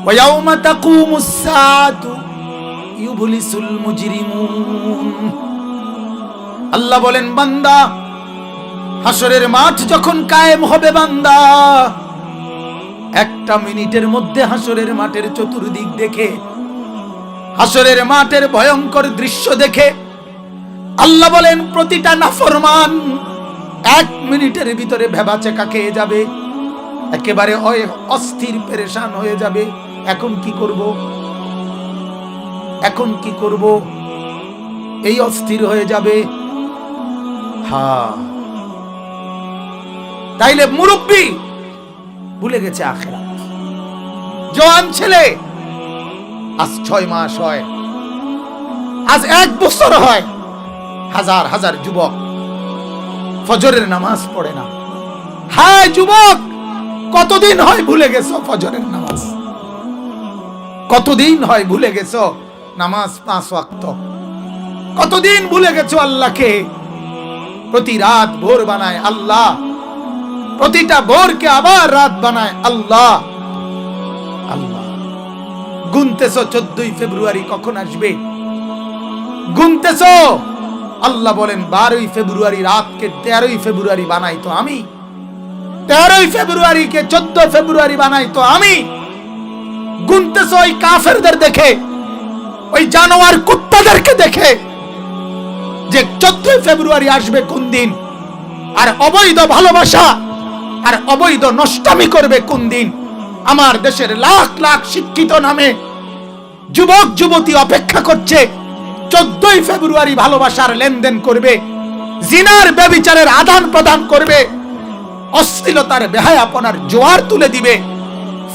ওয়া ইয়াউমা তাকুমুস সাআতু ইউবলিসুল মুজরিমুন। আল্লাহ বলেন, বান্দা, হাসরের মাঠ যখন কায়েম হবে, বান্দা একটা মিনিটের মধ্যে হাসরের মাঠের চতুর্দিক দেখে, হাসরের মাঠের ভয়ঙ্কর দৃশ্য দেখে আল্লাহ বলেন প্রতিটা নাফরমান এক মিনিটের ভিতরে ভেবাচেকা খেয়ে যাবে, একেবারে অস্থির পেরেশান হয়ে যাবে। এখন কি করব, এখন কি করব, এই অস্থির হয়ে যাবে। তাইলে মুরব্বী ভুলে গেছে আখিরাত। জওয়ান ছেলে আজ 6 মাস হয়, আজ 1 বছর হয়, হাজার হাজার যুবক ফজরের নামাজ পড়ে না। হায় যুবক, কতদিন হয় ভুলে গেছো ফজরের নামাজ? কতদিন হয় ভুলে গেছো নামাজ 5 ওয়াক্ত? কতদিন ভুলে গেছো আল্লাহকে? প্রতি রাত ভোর বানায় আল্লাহ, প্রতিটা ভোরকে আবার রাত বানায় আল্লাহ। আল্লাহ গুনতেছো 14 ফেব্রুয়ারি কখন আসবে, গুনতেছো। আল্লাহ বলেন 12 ফেব্রুয়ারি রাতকে 13 ফেব্রুয়ারি বানাই তো আমি, 13 ফেব্রুয়ারিকে 14 ফেব্রুয়ারি বানাই তো আমি। গুনতেছো ওই কাফেরদের দেখে, ওই জানোয়ার কুত্তাদেরকে দেখে যে 14 ফেব্রুয়ারি আসবে কোন দিন, আর অবৈধ ভালোবাসা আর অবৈধ নষ্টামি করবে কোন দিন। আমার দেশের লাখ লাখ শিক্ষিত নামে যুবক যুবতী অপেক্ষা করছে 14 ফেব্রুয়ারি ভালোবাসার লেনদেন করবে, জিনার ব্যভিচারের আদান প্রদান করবে, অশ্লীলতার বেহায়াপনার জোয়ার তুলে দিবে,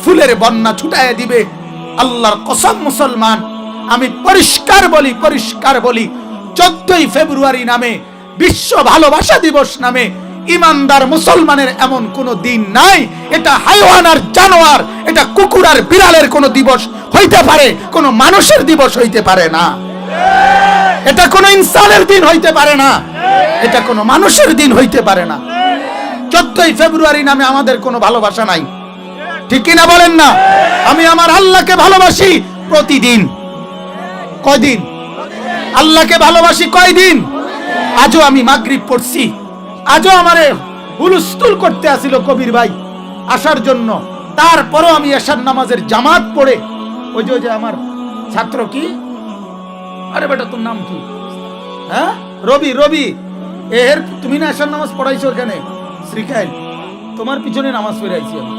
ফুলের বন্যা ছুটায় দিবে। আল্লাহর কসম মুসলমান, আমি পরিষ্কার বলি 14 ফেব্রুয়ারি নামে, বিশ্ব ভালোবাসা দিবস নামে ইমানদার মুসলমানের এমন কোন দিন নাই। এটা হাইওয়ান আর জানোয়ার, এটা কুকুর আর বিড়ালের কোন দিবস হইতে পারে, কোন মানুষের দিবস হইতে পারে না। এটা কোন ইনসানের দিন হইতে পারে না, এটা কোন মানুষের দিন হইতে পারে না। 14 ফেব্রুয়ারি নামে আমাদের কোনো ভালোবাসা নাই, ঠিক কিনা বলেন না? আমি আমার আল্লাহকে ভালোবাসি প্রতিদিন। কয়দিন আল্লাহকে ভালোবাসি? কয়দিন? আজও আমি মাগরিব পড়ছি, আজও আমারে হুলস্থুল করতে আসিল কবির ভাই আসার জন্য, তারপরও আমি এশার নামাজের জামাত পড়ে, ওই যে আমার ছাত্র কি, আরে বেটা তোর নাম কি, হ্যাঁ রবি, এর তুমি না এশার নামাজ পড়াইছো এখানে শ্রীখাইল, তোমার পিছনে নামাজ পড়ে আইছি আমি,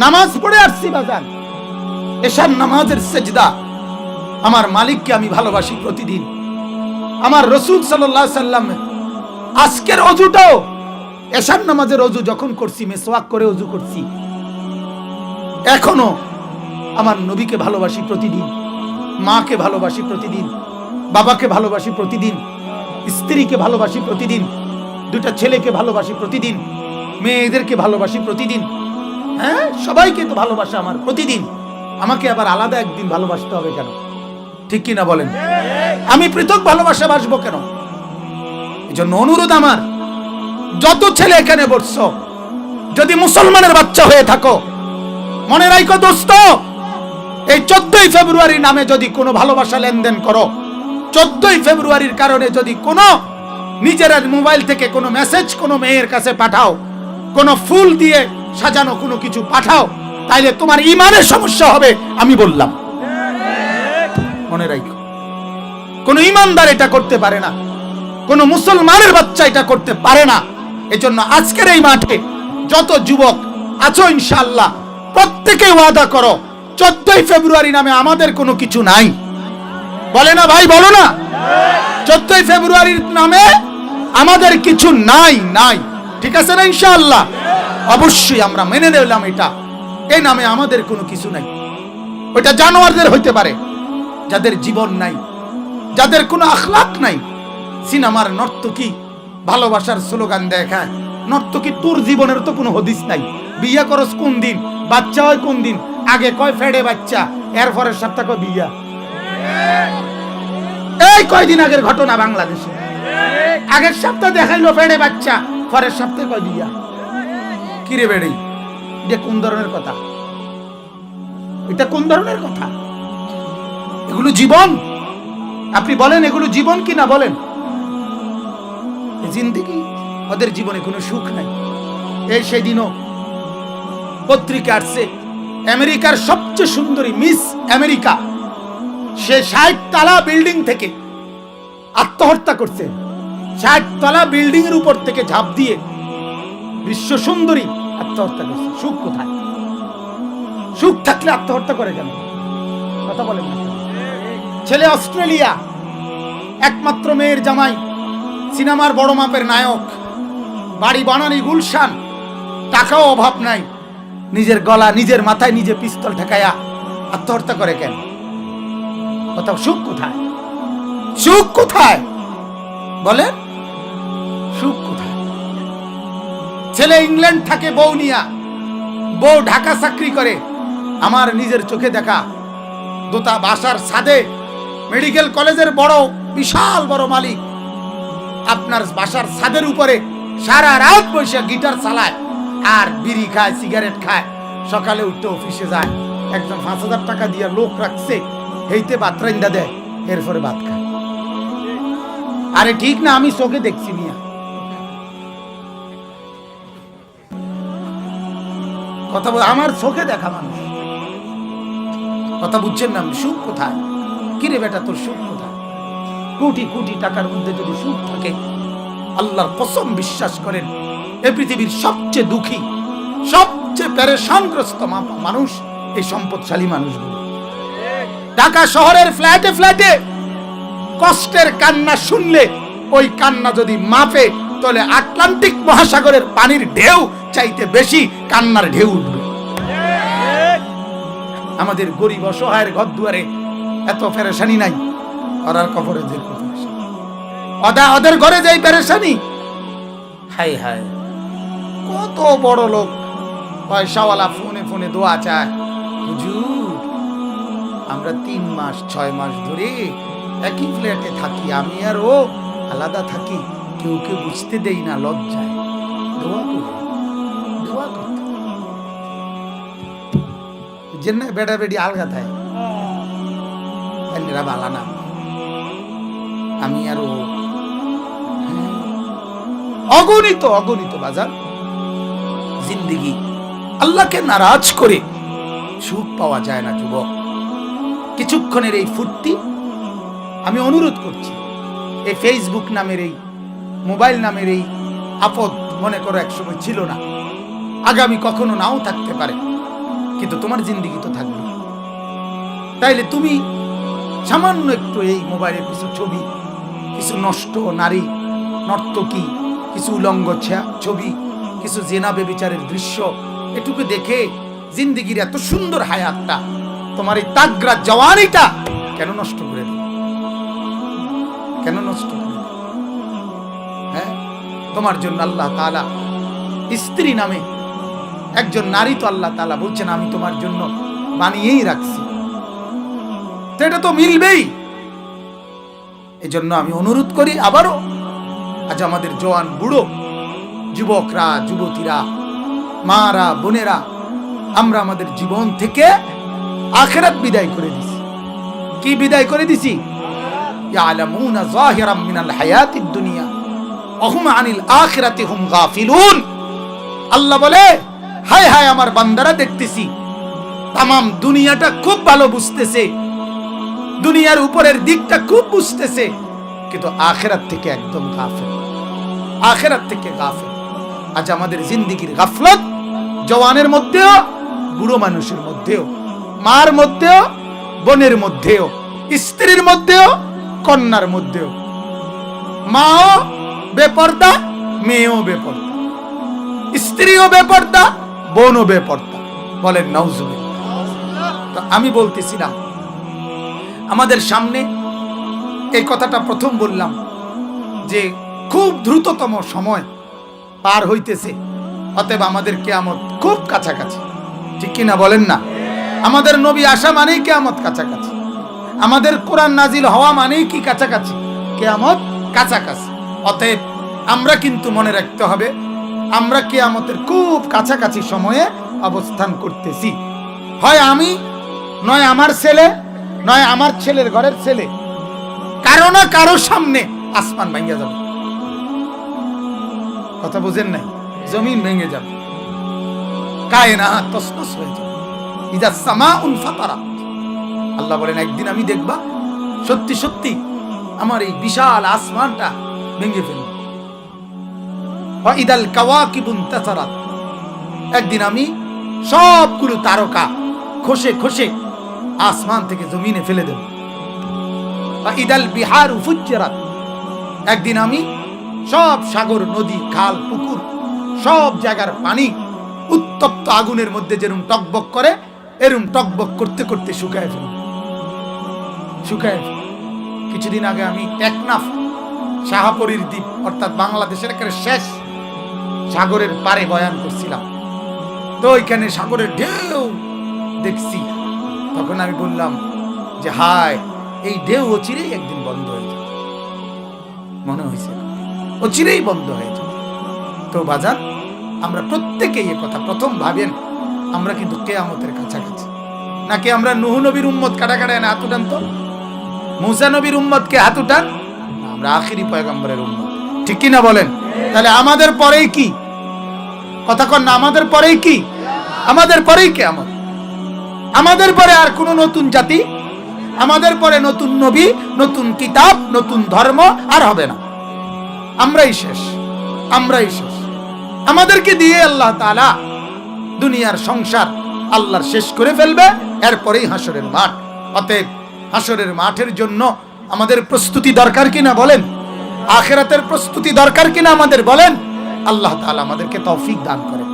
নামাজ পড়ে আসছি বাজান। এশার নামাজের সেজদা, আমার মালিককে আমি ভালোবাসি প্রতিদিন। আমার রাসূল সাল্লাল্লাহু আলাইহি সাল্লাম আজকের ওযুটাও এশার নামাজের ওযু যখন করছি, মিসওয়াক করে ওযু করছি। এখনো আমার নবীকে ভালোবাসি প্রতিদিন, মাকে ভালোবাসি প্রতিদিন, বাবাকে ভালোবাসি প্রতিদিন, স্ত্রীকে ভালোবাসি প্রতিদিন, 2টা ছেলেকে ভালোবাসি প্রতিদিন, মেয়েদেরকে ভালোবাসি প্রতিদিন। হ্যাঁ, সবাইকে তো ভালোবাসা আমার প্রতিদিন। আমাকে আবার আলাদা একদিন ভালোবাসতে হবে কেন? ঠিক কিনা বলেন? আমি পৃথক ভালোবাসা বাসবো কেন? এই জন্য অনুরোধ আমার, যত ছেলে এখানে বসছো, যদি মুসলমানের বাচ্চা হয়ে থাকো, মনে রাখো দোস্ত, এই 14 ফেব্রুয়ারি নামে যদি কোনো ভালোবাসা লেনদেন করো, 14 ফেব্রুয়ারির কারণে যদি কোনো নিজের মোবাইল থেকে কোনো মেসেজ কোনো মেয়ের কাছে পাঠাও, কোনো ফুল দিয়ে সাজানো কোনো কিছু পাঠাও, তাইলে তোমার ঈমানের সমস্যা হবে। আমি বললাম, মনে রাখো, কোন ঈমানদার এটা করতে পারে না, কোন মুসলমানের বাচ্চা এটা করতে পারে না। এজন্য আজকের এই মাঠে যত যুবক আছো, ইনশাআল্লাহ প্রত্যেকে ওয়াদা করো 14 ফেব্রুয়ারি নামে আমাদের কোনো কিছু নাই। বলে না ভাই, বলো না, 14 ফেব্রুয়ারির নামে আমাদের কিছু নাই। ঠিক আছে না? ইনশাআল্লাহ অবশ্যই আমরা মেনে নিলাম এটা, এই নামে আমাদের কোনো কিছু নাই। ওটা জানোয়ারদের হইতে পারে, যাদের জীবন নাই, যাদের কোনো আখলাক নাই। সিনেমার নর্তকী ভালোবাসার স্লোগান দেখায়, নর্তকী তোর জীবনের তো কোনো হদিস নাই। বিয়ে করস কোন দিন, বাচ্চা হয় কোন দিন, আগে কয় ফেড়ে বাচ্চা, এর পরের সপ্তাহ কয় বিয়া। এই কয়দিন আগের ঘটনা বাংলাদেশে, আগের সপ্তাহ দেখাইলো ফেড়ে বাচ্চা, পরের সপ্তাহে কয় বিয়া। কিরে বেড়ি, এটা কোন ধরনের কথা? এটা কোন ধরনের কথা? এগুলো জীবন? আপনি বলেন এগুলো জীবন কি না বলেন? জিন্দেগি। ওদের জীবনে কোনো সুখ নাই। এই সেদিনও পত্রিকা আসছে, আমেরিকার সবচেয়ে সুন্দরী মিস আমেরিকা, সে 60 তলা বিল্ডিং থেকে আত্মহত্যা করছে। 60 তলা বিল্ডিং এর উপর থেকে ঝাঁপ দিয়ে বিশ্ব সুন্দরী আত্মহত্যা করছে। সুখ কোথায়? সুখ থাকলে আত্মহত্যা করে কেন? কথা বলেন না। ছেলে অস্ট্রেলিয়া, একমাত্র মেয়ের জামাই, সিনেমার বড় মাপের নায়ক, বাড়ি বানানি গুলশান, টাকাও অভাব নাই, নিজের গলা নিজের মাথায় নিজে পিস্তল ঠেকায়া আত্মহত্যা করে কেন? কথা, সুখ কোথায়? সুখ কোথায় বলেন? সুখ কোথায়? ছেলে ইংল্যান্ড থাকে বউ নিয়া, বউ ঢাকা চাকরি করে। আমার নিজের চোখে দেখা, দোতা বাসার ছাদে মেডিকেল কলেজের বড় বিশাল বড় মালিক, আপনার বাসার ছাদের উপরে সারা রাত বসে গিটার চালায় আর বিড়ি খায়, সিগারেট খায়, সকালে উঠতে অফিসে যায়। একজন 5,000 টাকা দিয়ে লোক রাখছে, হেইতে ভাত রাইন্দা দেয়, এরপরে ভাত খায়। আরে ঠিক না? আমি চোখে দেখছি মিয়া। কথা বল, আমার চোখে দেখা মানুষ। কথা বুঝছেন না? সুখ কোথায়? কিরে বেটা, তোর সুখ কোথায়? কোটি কোটি টাকার মধ্যে যদি সুখ থাকে, আল্লাহর কসম বিশ্বাস করেন, এই পৃথিবীর সবচেয়ে দুঃখী, সবচেয়ে পেরেশানগ্রস্ত মানুষ এই সম্পদশালী মানুষগুলো। ঢাকা শহরের ফ্ল্যাটে ফ্ল্যাটে কষ্টের কান্না শুনলে ওই কান্না যদি মাপে, তাহলে আটলান্টিক মহাসাগরের পানির ঢেউ চাইতে বেশি কান্নার ঢেউ উঠবে। আমাদের গরিব অসহায়ের ঘর দুয়ারে এত পেরেশানি নাই। ওরার কবরে যে ওদের ঘরে যাই পেরেশানি। হাই হাই, কত বড় লোক পয়সাওয়ালা ফোনে ফোনে দোয়া চায়, হুজুর আমরা 3 মাস 6 মাস ধরে একই ফ্ল্যাটে থাকি, আমি আর ও আলাদা থাকি, কেউ কেউ বুঝতে দেই না, লজ্জায়। দোয়া করে, দোয়া করতে জন্য বেড়া বেড়ি আলগা থাকে, এরা বালা না, আমি আর ও। অগণিত অগণিত বাজার জিন্দেগি। আল্লাহকে নারাজ করে সুখ পাওয়া যায় না যুবক। কিছুক্ষণের এই ফুর্তি, আমি অনুরোধ করছি, এই ফেসবুক নামের এই মোবাইল নামের এই আপদ মনে করো একসময় ছিল না, আগামী কখনো নাও থাকতে পারে, কিন্তু তোমার জিন্দেগি তো থাকবে। তাইলে তুমি সামান্য একটু এই মোবাইলের কিছু ছবি, কিছু নষ্ট নারী নর্তকী, কিছু উলঙ্গ ছবি, কিছু জেনা বেবিচারের দৃশ্য, এটুকু দেখে জিন্দেগির এত সুন্দর হায়াতটা, তোমার এই তাগরা জওয়ানিটা কেন নষ্ট করে দিল? কেন নষ্ট করে দিল? হ্যাঁ, তোমার জন্য আল্লাহ তাআলা স্ত্রী নামে একজন নারী তো আল্লাহ তাআলা বলছেন আমি তোমার জন্য বানিয়েই রাখছি, তো এটা তো মিলবেই। এজন্য আমি অনুরোধ করি আবারও, আজ আমাদের জওয়ান বুড়ো যুবকরা, যুবতীরা, মারা, বোনেরা, আমরা আমাদের জীবন থেকে আখিরাত বিদায় করে দিছি। কি বিদায় করে দিছি? ইয়ালামুনা যাহিরাম মিনাল হায়াতিদ দুনিয়া ওয়া হুম আনিল আখিরাতি হুম গাফিলুন। আল্লাহ বলে, হায় হায় আমার বান্দারা দেখতেছি তামাম দুনিয়াটা খুব ভালো বুঝতেছে, দুনিয়ার উপরের দিকটা খুব বুঝতেছে, কিন্তু আখিরাত থেকে একদম গাফিল, আখিরাত থেকে গাফিল। আজ আমাদের জিন্দেগির গাফলত জওয়ানের মধ্যেও, বুড়ো মানুষের মধ্যেও, মার মধ্যেও, বোনের মধ্যেও, স্ত্রীর মধ্যেও, কন্যার মধ্যেও। মাও বেপর্দা, মেয়েও বেপর্দা, স্ত্রীও বেপর্দা, বোনও বেপর্দা। বলেন নাউজুবিল্লাহ। তো আমি বলতেছিলাম, আমাদের সামনে এই কথাটা প্রথম বললাম যে খুব দ্রুততম সময় পার হইতেছে, অতএব আমাদের কিয়ামত খুব কাছাকাছি, ঠিক কিনা বলেন না? আমাদের নবী আসা মানেই কিয়ামত কাছাকাছি, আমাদের কোরআন নাজিল হওয়া মানেই কি কাছাকাছি? কিয়ামত কাছাকাছি। অতএব আমরা কিন্তু মনে রাখতে হবে, আমরা কিয়ামতের খুব কাছাকাছি সময়ে অবস্থান করতেছি। হয় আমি নয় আমার ছেলে, নয় আমার ছেলের ঘরের ছেলে, কারো না কারো সামনে আসমান ভেঙে যাবে। কথা বুঝেন নাই? জমিন ভেঙে যাবে, কায়নাত তছনছ হয়ে যাবে। ইদা সামাউন ফাতারাত, আল্লাহ বলেন একদিন আমি দেখবা সত্যি সত্যি আমার এই বিশাল আসমানটা ভেঙে ফেলব। ওয়া ইদাল কাওয়াকিবুন তাসারাত, একদিন আমি সবগুলো তারকা খসে খসে আসমান থেকে জমিনে ফেলে দেব। ওয়া ইদাল বিহারু ফুজ্জিরাত, একদিন আমি সব সাগর, নদী, খাল, পুকুর, সব জায়গার পানি উত্তপ্ত আগুনের মধ্যে যেরকম টকবক করে, এরকম টকবক করতে করতে শুকায় ফেলব, শুকায় ফেলব। কিছুদিন আগে আমি টেকনাফ শাহপরীর দ্বীপ অর্থাৎ বাংলাদেশের একেবারে শেষ সাগরের পারে বয়ান করছিলাম। তো ওইখানে সাগরের ঢেউ দেখছি, তখন আমি বললাম যে হায়, এই ঢেউ অচিরেই একদিন বন্ধ হয়ে যাবে। মনে হয়েছে অচিরেই বন্ধ হয়ে যাবে। তো বাজার, আমরা প্রত্যেকেই এ কথা প্রথম ভাবেন, আমরা কিন্তু কিয়ামতের কাছাকাছি, নাকি আমরা নূহ নবীর উম্মত কাটাকাটায় না হাত উঠান তো, মুসা নবীর উম্মতকে হাত উঠান, আমরা আখিরি পয়গম্বরের উম্মত, ঠিক কি না বলেন? তাহলে আমাদের পরেই কি কথা কন না? আমাদের পরেই কি? আমাদের পরেই কিয়ামত। আমাদের পরে আর কোন নতুন জাতি, আমাদের পরে নতুন নবী, নতুন কিতাব, নতুন ধর্ম আর হবে না। আমরাই শেষ, আমরাই শেষ। আমাদেরকে দিয়ে আল্লাহ তাআলা দুনিয়ার সংসার আল্লাহর শেষ করে ফেলবে, এরপরেই হাসরের মাঠ। অতএব হাসরের মাঠের জন্য আমাদের প্রস্তুতি দরকার কিনা বলেন? আখিরাতের প্রস্তুতি দরকার কিনা আমাদের বলেন? আল্লাহ তাআলা আমাদেরকে তৌফিক দান করেন।